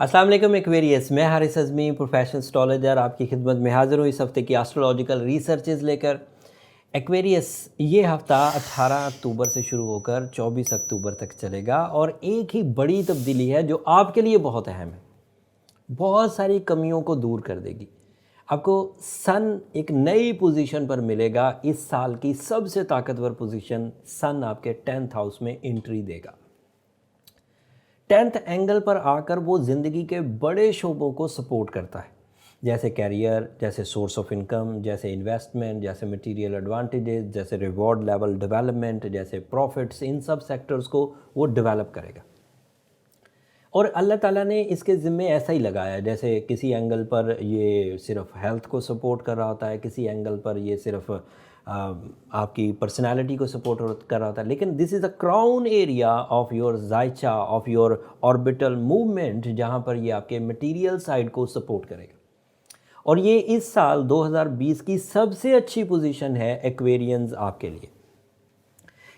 अस्सलाम वालेकुम एक्वेरियस। मैं हारिस अज़मी प्रोफेशनल एस्ट्रोलॉजर आपकी खिदमत में हाज़िर हूँ इस हफ़्ते की एस्ट्रोलॉजिकल रिसर्चेज़ लेकर। एक्वेरियस, ये हफ़्ता 18 अक्टूबर से शुरू होकर 24 अक्टूबर तक चलेगा और एक ही बड़ी तब्दीली है जो आपके लिए बहुत अहम है, बहुत सारी कमियों को दूर कर देगी। आपको सन एक नई पोजीशन पर मिलेगा। इस साल की सबसे ताकतवर पोजीशन सन आपके 10th हाउस में एंट्री देगा। 10th एंगल पर आकर वो ज़िंदगी के बड़े शोबों को सपोर्ट करता है, जैसे कैरियर, जैसे सोर्स ऑफ इनकम, जैसे इन्वेस्टमेंट, जैसे मटेरियल एडवांटेजेस, जैसे रिवॉर्ड लेवल डेवलपमेंट, जैसे प्रॉफिट्स। इन सब सेक्टर्स को वो डेवलप करेगा। और अल्लाह ताला ने इसके ज़िम्मे ऐसा ही लगाया है, जैसे किसी एंगल पर ये सिर्फ हेल्थ को सपोर्ट कर रहा होता है, किसी एंगल पर ये सिर्फ आपकी पर्सनालिटी को सपोर्ट कर रहा होता है। लेकिन this is a crown area of your जायचा, ऑफ योर ऑर्बिटल मूवमेंट, जहाँ पर ये आपके मटेरियल साइड को सपोर्ट करेगा। और ये इस साल 2020 की सबसे अच्छी पोजीशन है एक्वेरियंस आपके लिए।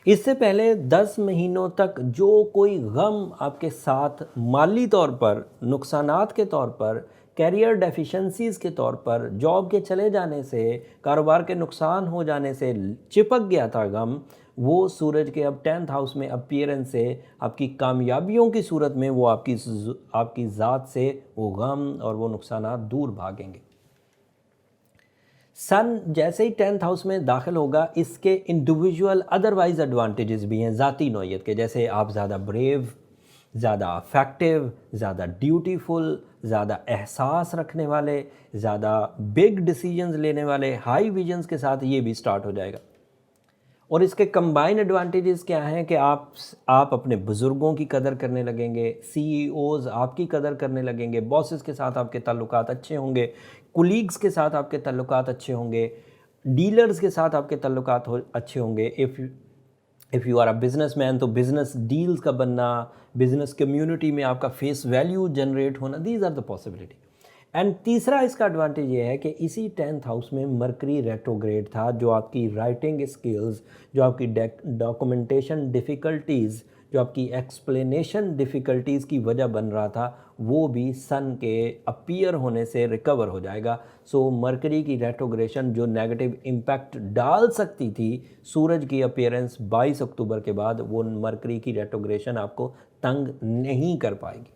इससे पहले 10 महीनों तक जो कोई गम आपके साथ माली तौर पर, नुकसानात के तौर पर, कैरियर डेफिशिएंसीज़ के तौर पर, जॉब के चले जाने से, कारोबार के नुकसान हो जाने से चिपक गया था गम, वो सूरज के अब 10th हाउस में अपीयरेंस से आपकी कामयाबियों की सूरत में वो आपकी ज़ात से वो गम और वो नुकसानात दूर भागेंगे। सन जैसे ही 10th हाउस में दाखिल होगा, इसके इंडिविजुअल अदरवाइज एडवांटेजेस भी हैं ज़ाती नौइयत के, जैसे आप ज़्यादा ब्रेव, ज़्यादा अफेक्टिव, ज़्यादा ड्यूटीफुल, ज़्यादा एहसास रखने वाले, ज़्यादा बिग डिसीजंस लेने वाले, हाई विजन्स के साथ ये भी स्टार्ट हो जाएगा। और इसके कंबाइन एडवांटेजेस क्या हैं कि आप अपने बुज़ुर्गों की कदर करने लगेंगे, सीईओज़ आपकी कदर करने लगेंगे, बॉसेस के साथ आपके ताल्लुकात अच्छे होंगे, कुलीग्स के साथ आपके ताल्लुकात अच्छे होंगे, डीलर्स के साथ आपके ताल्लुकात अच्छे होंगे। If you are a businessman तो बिज़नेस डील्स का बनना, बिज़नेस कम्युनिटी में आपका फेस वैल्यू जनरेट होना, these are the possibility. And तीसरा इसका एडवांटेज ये है कि इसी 10th हाउस में मरकरी रेट्रोग्रेड था, जो आपकी राइटिंग स्किल्स, जो आपकी डॉक्यूमेंटेशन डिफ़िकल्टीज़, जो आपकी एक्सप्लेनेशन डिफ़िकल्टीज़ की वजह बन रहा था, वो भी सन के अपीयर होने से रिकवर हो जाएगा। सो मरकरी की रेट्रोग्रेशन जो नेगेटिव इम्पैक्ट डाल सकती थी सूरज की अपीयरेंस 22 अक्टूबर के बाद, वो मरकरी की रेट्रोग्रेशन आपको तंग नहीं कर पाएगी।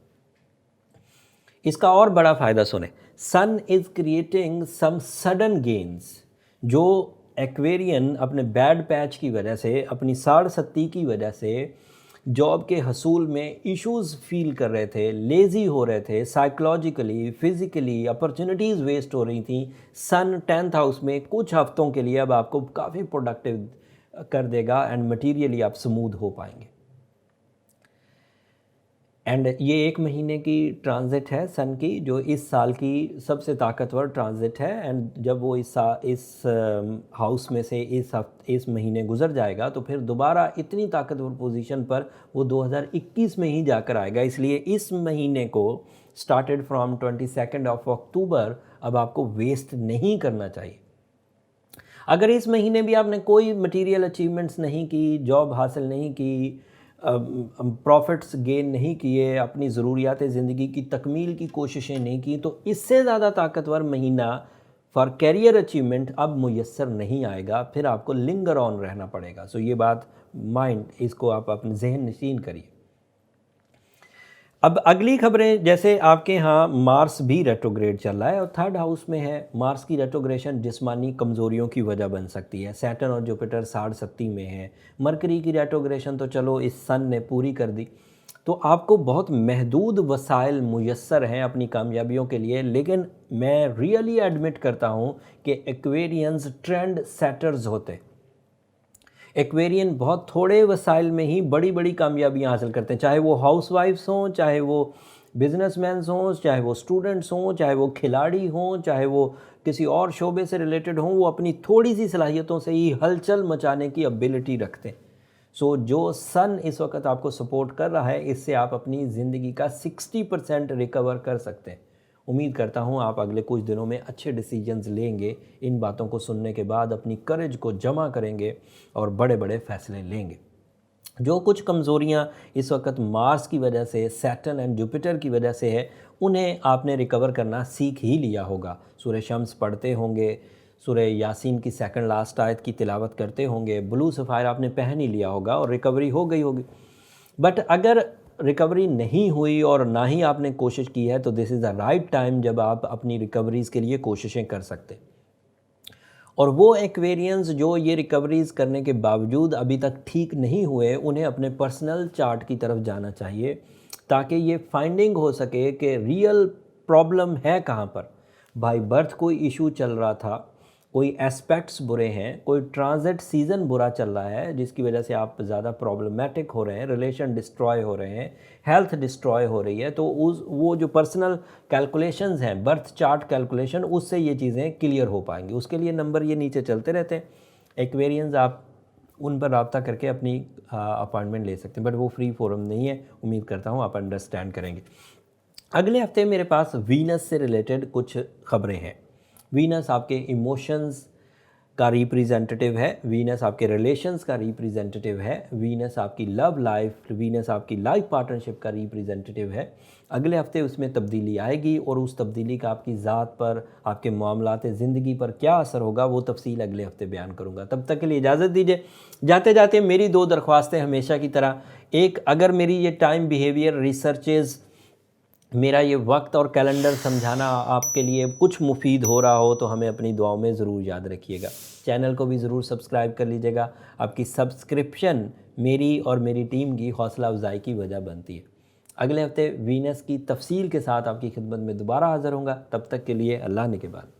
इसका और बड़ा फ़ायदा सुने, sun is creating some sudden gains. जो एक्वेरियन अपने बैड पैच की वजह से, अपनी साढ़ सत्ती की वजह से जॉब के हसूल में इश्यूज़ फील कर रहे थे, लेज़ी हो रहे थे, साइकोलॉजिकली, फिज़िकली अपॉर्चुनिटीज़ वेस्ट हो रही थी, सन 10th हाउस में कुछ हफ्तों के लिए अब आपको काफ़ी प्रोडक्टिव कर देगा एंड मटीरियली आप स्मूथ हो पाएंगे। एंड ये 1 महीने की ट्रांजिट है सन की, जो इस साल की सबसे ताकतवर ट्रांजिट है। एंड जब वो इस हाउस में से इस महीने गुजर जाएगा तो फिर दोबारा इतनी ताकतवर पोजीशन पर वो 2021 में ही जाकर आएगा। इसलिए इस महीने को स्टार्टेड फ्रॉम 22 ऑफ अक्टूबर अब आपको वेस्ट नहीं करना चाहिए। अगर इस महीने भी आपने कोई मटेरियल अचीवमेंट्स नहीं की, जॉब हासिल नहीं की, प्रॉफिट्स गेन नहीं किए, अपनी ज़रूरियात ज़िंदगी की तकमील की कोशिशें नहीं की, तो इससे ज़्यादा ताकतवर महीना फॉर कैरियर अचीवमेंट अब मुयस्सर नहीं आएगा, फिर आपको लिंगर ऑन रहना पड़ेगा। सो ये बात माइंड, इसको आप अपने जहन नशीन करिए। अब अगली खबरें, जैसे आपके यहाँ मार्स भी रेट्रोग्रेड चल रहा है और 3rd हाउस में है। मार्स की रेट्रोग्रेशन जिस्मानी कमज़ोरियों की वजह बन सकती है। सैटर्न और जुपिटर साढ़ सत्ती में है। मरकरी की रेट्रोग्रेशन तो चलो इस सन ने पूरी कर दी, तो आपको बहुत महदूद वसाइल मुयस्सर हैं अपनी कामयाबियों के लिए। लेकिन मैं रियली एडमिट करता हूँ कि एक्वेरियंस ट्रेंड सेटर्स होते। एक्वेरियन बहुत थोड़े वसाइल में ही बड़ी बड़ी कामयाबियां हासिल करते हैं, चाहे वो हाउस वाइफ्स हों, चाहे वो बिजनेसमैन्स हों, चाहे वो स्टूडेंट्स हों, चाहे वो खिलाड़ी हों, चाहे वो किसी और शोबे से रिलेटेड हों, वो अपनी थोड़ी सी सलाहियतों से ही हलचल मचाने की एबिलिटी रखते हैं। सो जो सन इस वक्त आपको सपोर्ट कर रहा है, इससे आप अपनी ज़िंदगी का 60% रिकवर कर सकते हैं। उम्मीद करता हूँ आप अगले कुछ दिनों में अच्छे डिसीजंस लेंगे। इन बातों को सुनने के बाद अपनी करेज को जमा करेंगे और बड़े बड़े फ़ैसले लेंगे। जो कुछ कमज़ोरियाँ इस वक्त मार्स की वजह से, सैटर्न एंड जुपिटर की वजह से है, उन्हें आपने रिकवर करना सीख ही लिया होगा। सूरह शम्स पढ़ते होंगे, सूरह यासीन की सेकंड लास्ट आयत की तिलावत करते होंगे, ब्लू सफ़ायर आपने पहन ही लिया होगा और रिकवरी हो गई होगी। बट अगर रिकवरी नहीं हुई और ना ही आपने कोशिश की है, तो this is the right time जब आप अपनी रिकवरीज़ के लिए कोशिशें कर सकते हैं। और वो एक्वेरियंस जो ये रिकवरीज़ करने के बावजूद अभी तक ठीक नहीं हुए, उन्हें अपने पर्सनल चार्ट की तरफ जाना चाहिए, ताकि ये फाइंडिंग हो सके कि रियल प्रॉब्लम है कहाँ पर। बाय बर्थ कोई इशू चल रहा था, कोई एस्पेक्ट्स बुरे हैं, कोई ट्रांजिट सीज़न बुरा चल रहा है जिसकी वजह से आप ज़्यादा प्रॉब्लमेटिक हो रहे हैं, रिलेशन डिस्ट्रॉय हो रहे हैं, हेल्थ डिस्ट्रॉय हो रही है, तो उस वो जो पर्सनल कैलकुलेशंस हैं, बर्थ चार्ट कैलकुलेशन, उससे ये चीज़ें क्लियर हो पाएंगी। उसके लिए नंबर ये नीचे चलते रहते हैं, एक्वेरियंस आप उन पर रब्ता करके अपनी अपॉइंटमेंट ले सकते हैं, बट वो फ्री फोरम नहीं है। उम्मीद करता हूँ आप अंडरस्टैंड करेंगे। अगले हफ्ते मेरे पास वीनस से रिलेटेड कुछ खबरें हैं। वीनस आपके इमोशंस का रिप्रेजेंटेटिव है, वीनस आपके रिलेशंस का रिप्रेजेंटेटिव है, वीनस आपकी लव लाइफ, वीनस आपकी लाइफ पार्टनरशिप का रिप्रेजेंटेटिव है। अगले हफ्ते उसमें तब्दीली आएगी और उस तब्दीली का आपकी ज़ात पर, आपके मामलात ज़िंदगी पर क्या असर होगा, वो तफसील अगले हफ्ते बयान करूँगा। तब तक के लिए इजाज़त दीजिए। जाते जाते मेरी 2 दरख्वास्तें हमेशा की तरह। एक, अगर मेरी ये टाइम बिहेवियर रिसर्चेज़, मेरा ये वक्त और कैलेंडर समझाना आपके लिए कुछ मुफीद हो रहा हो, तो हमें अपनी दुआओं में ज़रूर याद रखिएगा। चैनल को भी ज़रूर सब्सक्राइब कर लीजिएगा। आपकी सब्सक्रिप्शन मेरी और मेरी टीम की हौसला अफजाई की वजह बनती है। अगले हफ्ते वीनस की तफसील के साथ आपकी खिदमत में दोबारा हाज़िर होऊंगा। तब तक के लिए अल्लाह ने के बाद।